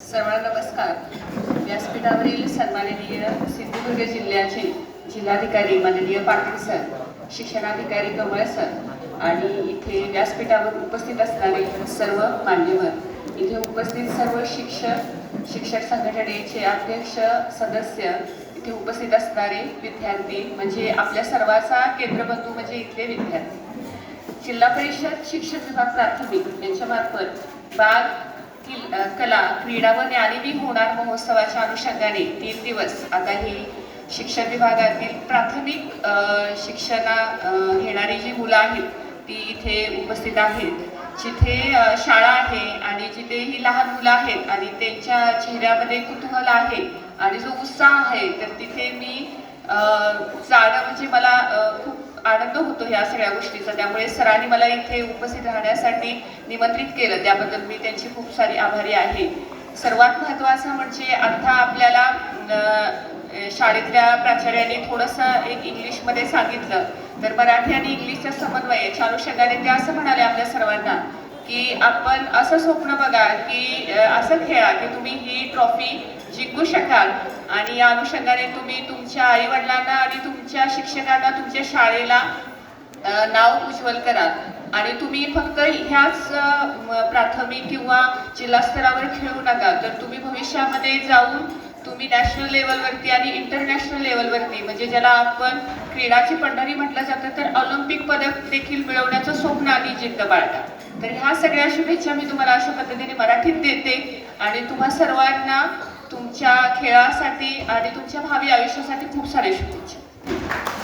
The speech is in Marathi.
सर्वांना नमस्कार. व्यासपीठावरील सन्माननीय सिंधुदुर्ग जिल्ह्याचे जिल्हाधिकारी माननीय पाटील सर, शिक्षणाधिकारी कमळ सर आणि इथे व्यासपीठावर उपस्थित असणारे सर्व मान्यवर, इथे उपस्थित सर्व शिक्षक संघटनेचे अध्यक्ष सदस्य, इथे उपस्थित असणारे विद्यार्थी म्हणजे आपल्या सर्वांचा केंद्रबिंदू म्हणजे इथले विद्यार्थी. जिल्हा परिषद शिक्षण विभाग प्राथमिक यांच्यामार्फत बाल कला क्रीडा व ज्ञानवी होणार महोत्सवाच्या अनुषंगाने 3 दिवस आता ही शिक्षण विभागातील प्राथमिक शिक्षणा घेणारी जी मुलं आहेत ती इथे उपस्थित आहेत. जिथे शाळा आहे आणि जिथे ही लहान मुलं आहेत आणि त्यांच्या चेहऱ्यामध्ये कुतूहल आहे आणि जो उत्साह आहे, तर तिथे मी जाणं म्हणजे मला खूप आनंद होतो ह्या सगळ्या गोष्टीचा. त्यामुळे सरांनी मला इथे उपस्थित राहण्यासाठी निमंत्रित केलं, त्याबद्दल मी त्यांची खूप सारी आभारी आहे. सर्वात महत्त्वाचं म्हणजे आता आपल्याला शाळेतल्या प्राचार्यांनी थोडंसं एक इंग्लिशमध्ये सांगितलं, तर मराठी आणि इंग्लिशचा समन्वय याच्या अनुषंगाने ते असं म्हणाले आपल्या सर्वांना की आपण असं स्वप्न बघा की असं खेळा की तुम्ही ही ट्रॉफी जिंकू शकाल आणि या अनुषंगाने तुम्ही तुमच्या आईवडिलांना आणि तुमच्या शिक्षकांना, तुमच्या शाळेला नाव उज्ज्वल कराल आणि तुम्ही फक्त ह्याच प्राथमिक किंवा जिल्हा स्तरावर खेळू नका, तर तुम्ही भविष्यामध्ये जाऊन तुम्ही नॅशनल लेवलवरती आणि इंटरनॅशनल लेवलवरती म्हणजे ज्याला आपण क्रीडाची पंढरी म्हटलं जातं, तर ऑलिम्पिक पदक देखील मिळवण्याचं स्वप्न आणि जिद्द बाळगा. तर ह्या सगळ्या शुभेच्छा मी तुम्हाला अशा पद्धतीने मराठीत देते आणि तुम्हा सर्वांना तुमच्या खेळासाठी आणि तुमच्या भावी आयुष्यासाठी खूप सारे शुभेच्छा.